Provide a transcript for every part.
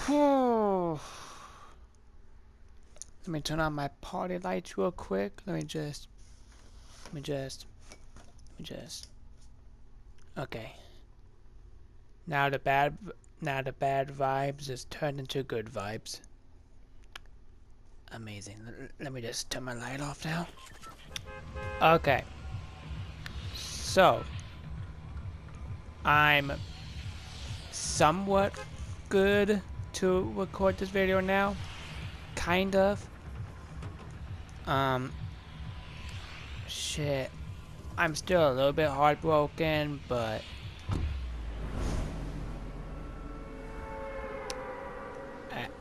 Let me turn on my party lights real quick. Let me just. Okay. Now the bad vibes is turned into good vibes. Amazing. Let me just turn my light off now. Okay. So I'm somewhat good to record this video now. Kind of. Shit. I'm still a little bit heartbroken, but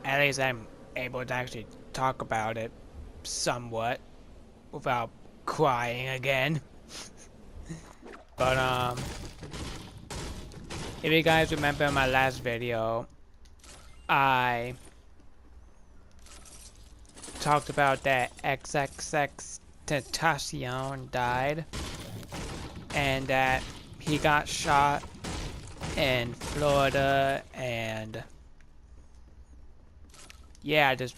at least I'm able to actually talk about it somewhat without crying again. But if you guys remember in my last video, I talked about that XXXTentacion died and that he got shot in Florida, and yeah, just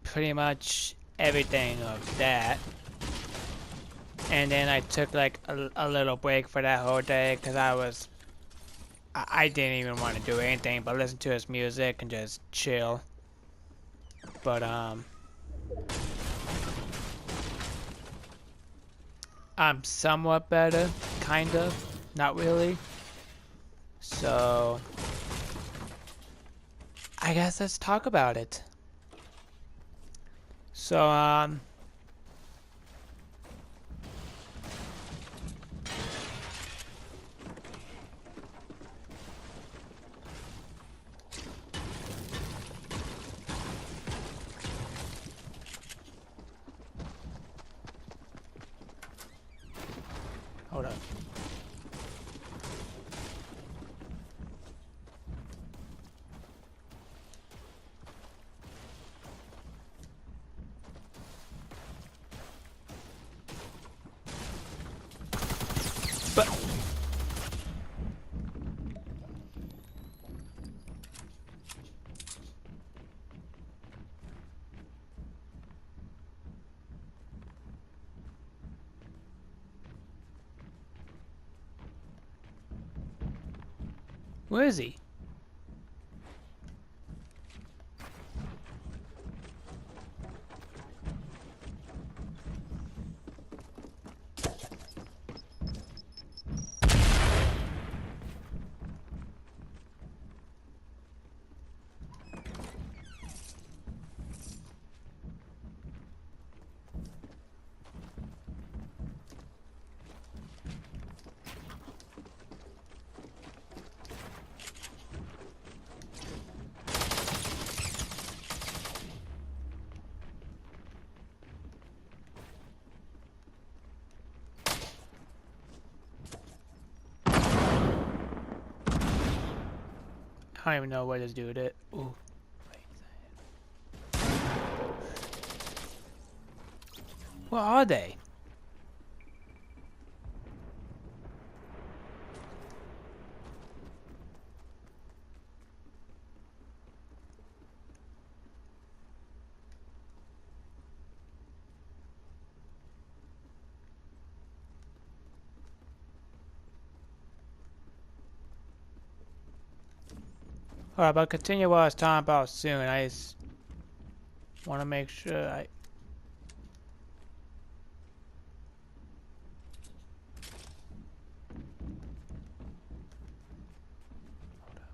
pretty much everything of that. And then I took like a little break for that whole day because I didn't even want to do anything but listen to his music and just chill. But I'm somewhat better, kind of, not really. So I guess let's talk about it. So hold up. But where is he? I don't even know where this dude is. Ooh. Where are they? Alright, but continue what I was talking about soon. I just want to make sure I... Hold up.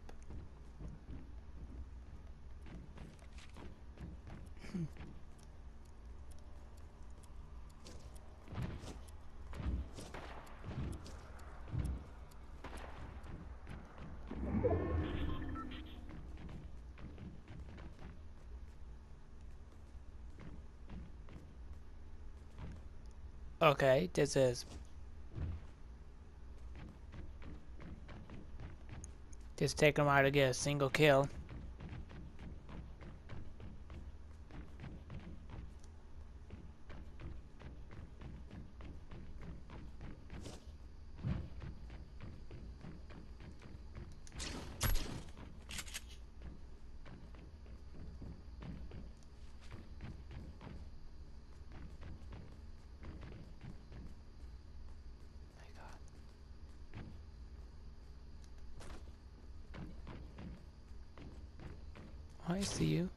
Okay, this is... Just take him out to get a single kill. I see you.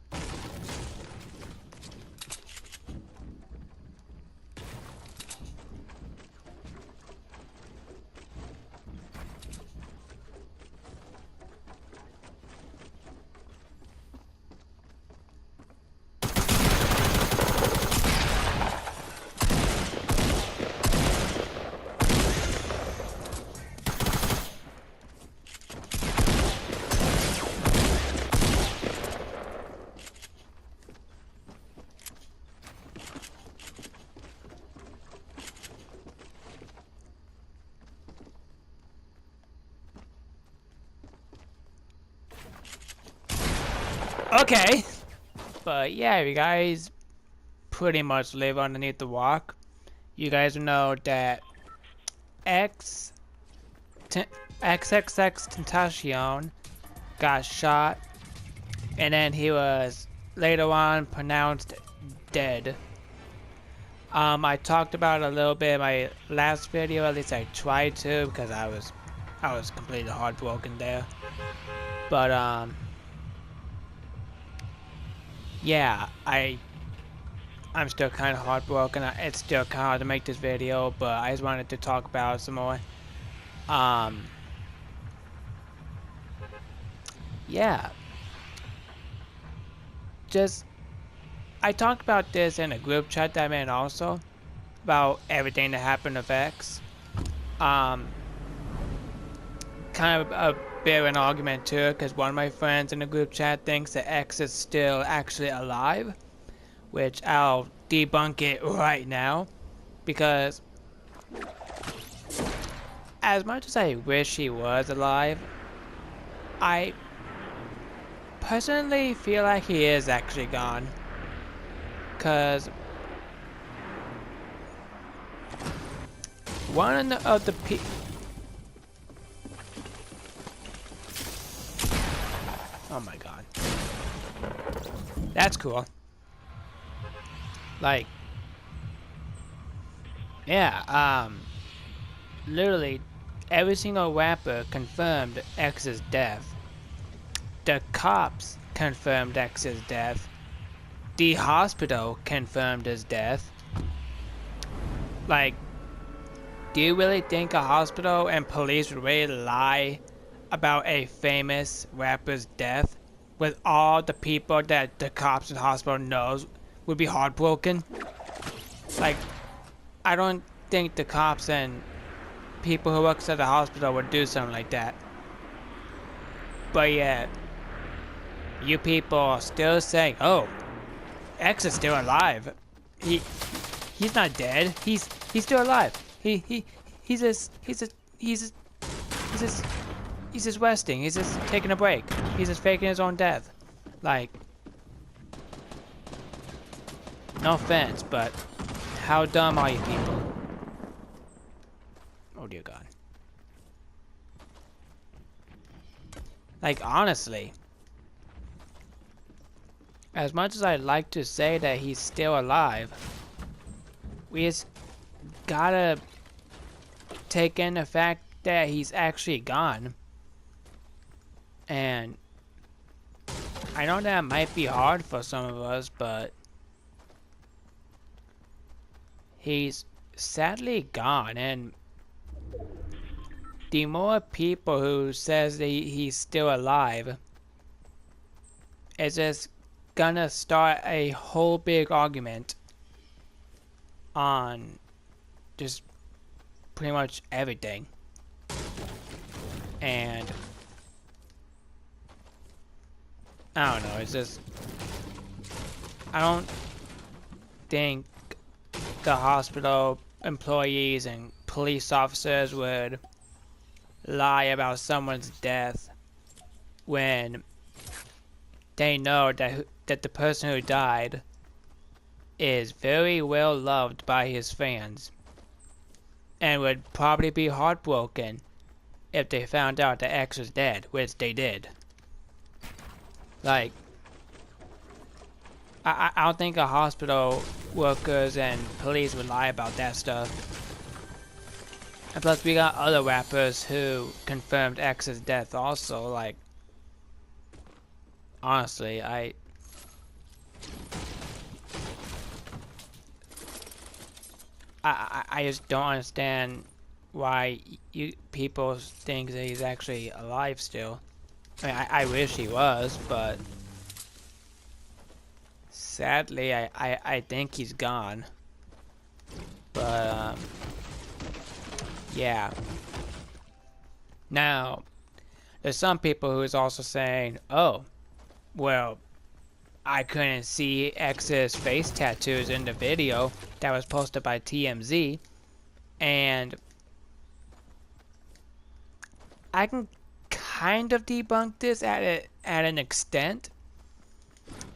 Okay. But yeah, you guys pretty much live underneath the rock. You guys know that X XXXTentacion got shot, and then he was later on pronounced dead. I talked about it a little bit in my last video, at least I tried to, because I was completely heartbroken there. But yeah, I'm still kind of heartbroken. It's still kind of hard to make this video, but I just wanted to talk about it some more. Yeah. Just, I talked about this in a group chat that I'm in also, about everything that happened with X. Kind of a bit of an argument too, because one of my friends in the group chat thinks that X is still actually alive, which I'll debunk it right now, because as much as I wish he was alive, I personally feel like he is actually gone. Cause one of the oh my god. That's cool. Like, yeah, literally every single rapper confirmed X's death. The cops confirmed X's death. The hospital confirmed his death. Like, do you really think a hospital and police would really lie about a famous rapper's death with all the people that the cops and hospital knows would be heartbroken? Like, I don't think the cops and people who works at the hospital would do something like that. But yeah, you people are still saying, "Oh, X is still alive. He's not dead. He's still alive. He's just resting. He's just taking a break. He's just faking his own death." Like, no offense, but how dumb are you people? Oh dear God. Like, honestly, as much as I'd like to say that he's still alive, we just gotta take in the fact that he's actually gone. And I know that might be hard for some of us, but he's sadly gone, and the more people who says that he's still alive, it's just gonna start a whole big argument on just pretty much everything. And I don't know, it's just, I don't think the hospital employees and police officers would lie about someone's death when they know that the person who died is very well loved by his fans and would probably be heartbroken if they found out that X was dead, which they did. Like, I don't think a hospital workers and police would lie about that stuff. And plus, we got other rappers who confirmed X's death also. Like, honestly, I just don't understand why you people think that he's actually alive still. I mean, I wish he was, but sadly, I think he's gone. But, yeah. Now, there's some people who's also saying, oh, well, I couldn't see X's face tattoos in the video that was posted by TMZ, and I can kind of debunk this at an extent,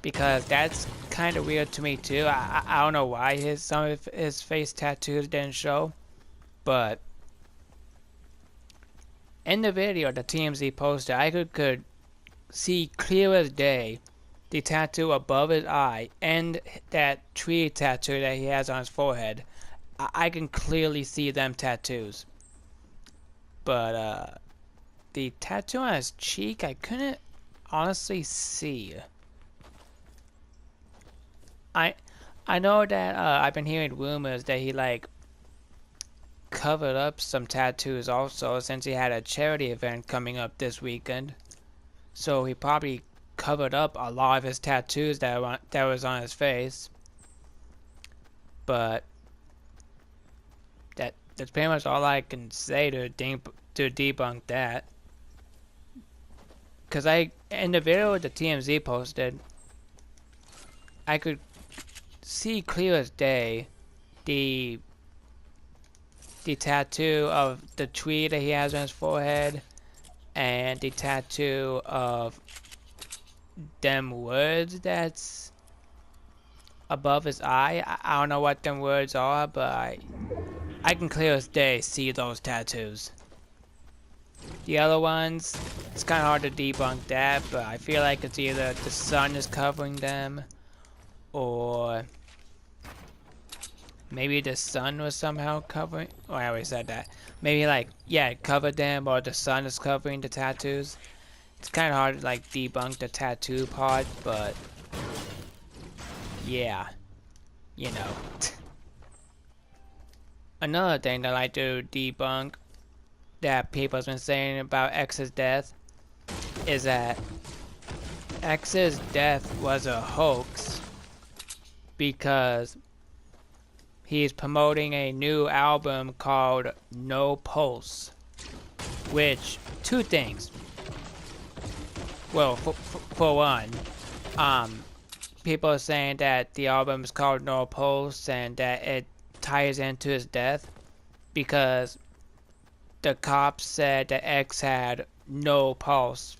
because that's kind of weird to me too. I don't know why some of his face tattoos didn't show, but in the video that TMZ posted, I could see clear as day the tattoo above his eye and that tree tattoo that he has on his forehead. I can clearly see them tattoos, but the tattoo on his cheek I couldn't honestly see. I I know that I've been hearing rumors that he like covered up some tattoos also, since he had a charity event coming up this weekend. So he probably covered up a lot of his tattoos that was on his face. But that's pretty much all I can say to debunk that. Cause in the video the TMZ posted, I could see clear as day the tattoo of the tree that he has on his forehead, and the tattoo of them words that's above his eye. I don't know what them words are, but I can clear as day see those tattoos. The other ones, it's kind of hard to debunk that, but I feel like it's either the sun is covering them, or maybe the sun was somehow covering. Oh, I already said that. Maybe like, yeah, it covered them, or the sun is covering the tattoos. It's kind of hard to like debunk the tattoo part, but yeah, you know. Another thing that I like to debunk that people's been saying about X's death is that X's death was a hoax because he's promoting a new album called No Pulse, which, two things. Well, for one, people are saying that the album is called No Pulse and that it ties into his death because the cops said that X had no pulse.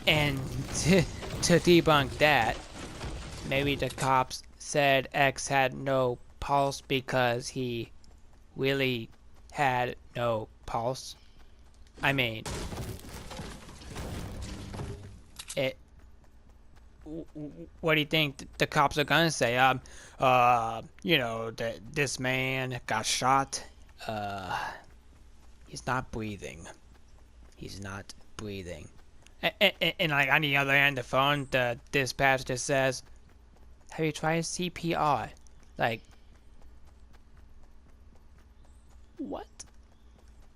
And to debunk that, maybe the cops said X had no pulse because he really had no pulse. I mean, it. What do you think the cops are gonna say? You know, that this man got shot. He's not breathing. He's not breathing. And like on the other end of the phone, the dispatch just says, "Have you tried CPR?" Like, what?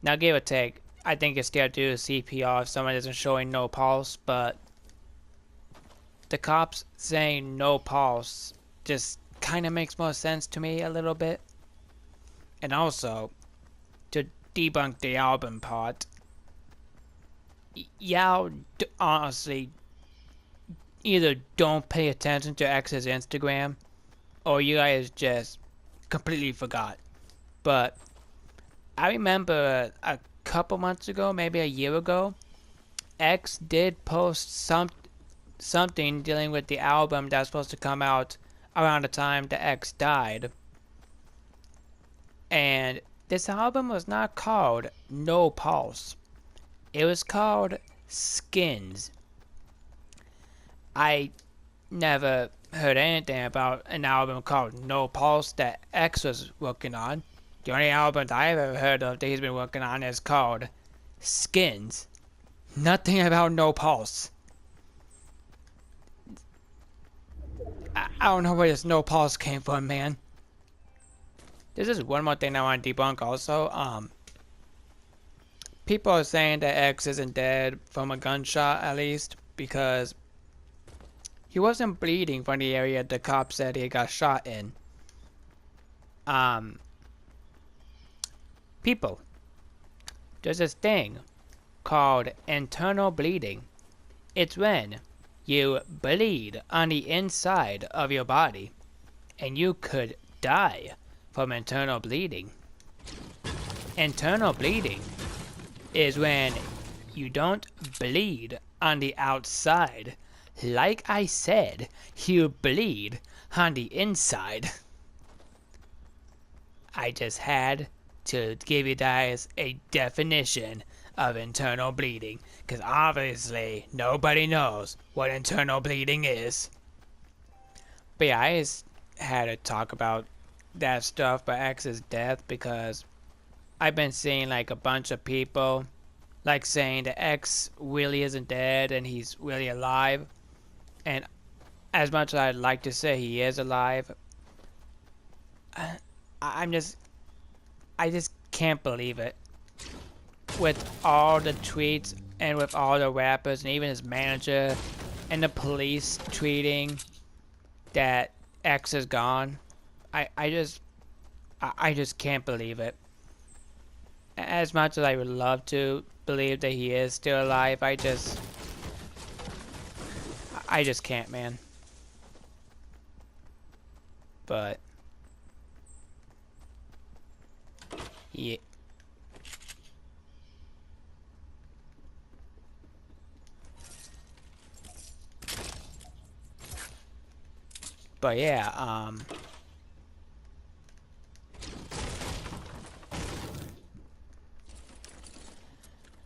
Now, give or take, I think it's still do CPR if someone isn't showing no pulse, but the cops saying no pulse just kind of makes more sense to me a little bit. And also, to debunk the album part, y'all honestly either don't pay attention to X's Instagram, or you guys just completely forgot. But I remember a couple months ago, maybe a year ago, X did post something dealing with the album that was supposed to come out around the time that X died. And this album was not called No Pulse. It was called Skins. I never heard anything about an album called No Pulse that X was working on. The only album that I've ever heard of that he's been working on is called Skins. Nothing about No Pulse. I don't know where this no pulse came from, man. This is one more thing I want to debunk also. People are saying that X isn't dead from a gunshot, at least, because he wasn't bleeding from the area the cop said he got shot in. People, there's this thing called internal bleeding. It's when you bleed on the inside of your body, and you could die from internal bleeding. Internal bleeding is when you don't bleed on the outside. Like I said, you bleed on the inside. I just had to give you guys a definition of internal bleeding, because obviously nobody knows what internal bleeding is. But yeah, I just had to talk about that stuff by X's death, because I've been seeing like a bunch of people like saying that X really isn't dead and he's really alive. And as much as I'd like to say he is alive, I just can't believe it. With all the tweets and with all the rappers and even his manager and the police tweeting that X is gone, I just can't believe it. As much as I would love to believe that he is still alive, I just can't, man. But yeah. But yeah, I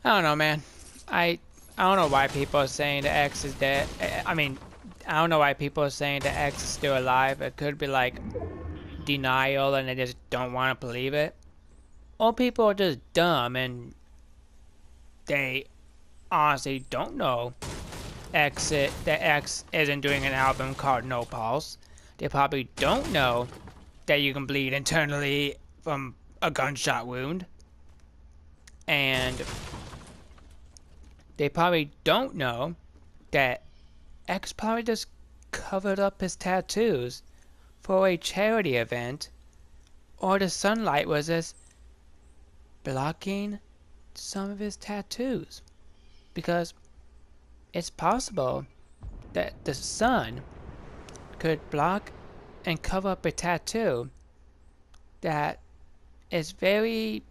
don't know, man. I don't know why people are saying the X is dead. I mean, I don't know why people are saying the X is still alive. It could be like denial and they just don't want to believe it. Or people are just dumb and they honestly don't know that X isn't doing an album called No Pulse. They probably don't know that you can bleed internally from a gunshot wound. And they probably don't know that X probably just covered up his tattoos for a charity event, or the sunlight was just blocking some of his tattoos. Because it's possible that the sun could block and cover up a tattoo that is very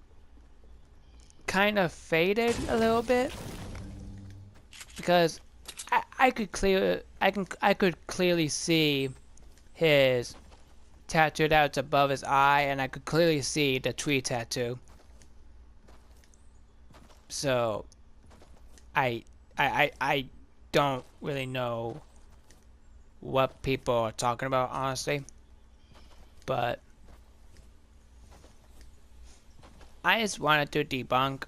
kind of faded a little bit, because I could clearly see his tattoo that's above his eye, and I could clearly see the tree tattoo. So I don't really know what people are talking about, honestly. But I just wanted to debunk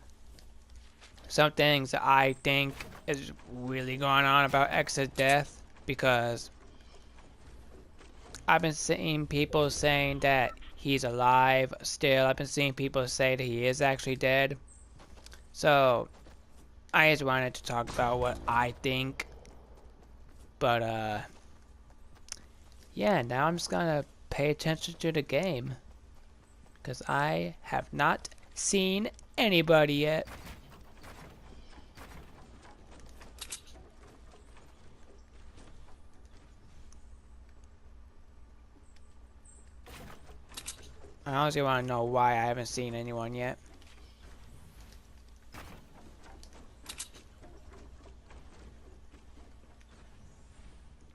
some things that I think is really going on about X's death, because I've been seeing people saying that he's alive still. I've been seeing people say that he is actually dead. So I just wanted to talk about what I think. But yeah, now I'm just gonna pay attention to the game, because I have not seen anybody yet. I honestly want to know why I haven't seen anyone yet.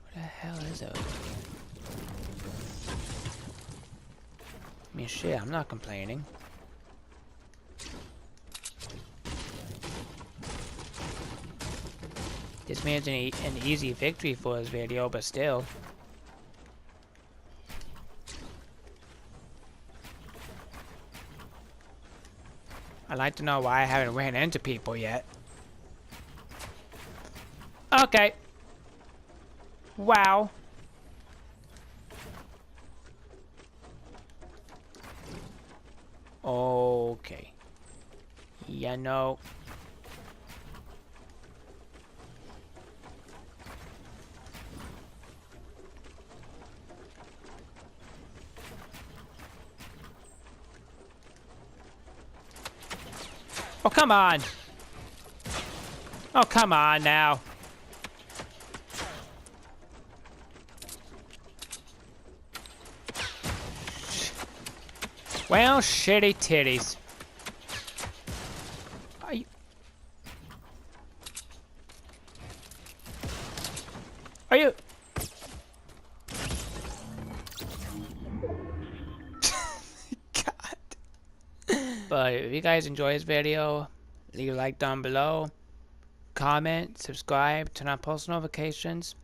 What the hell is it? I mean, shit, I'm not complaining. This means an easy victory for this video, but still. I'd like to know why I haven't ran into people yet. Okay. Wow. Okay. Yeah, no. Oh, come on. Oh, come on now. Well, shitty titties. Are you... Are you... God. But if you guys enjoy this video, leave a like down below. Comment, subscribe, turn on post notifications.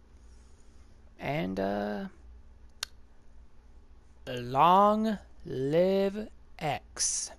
And, long live X.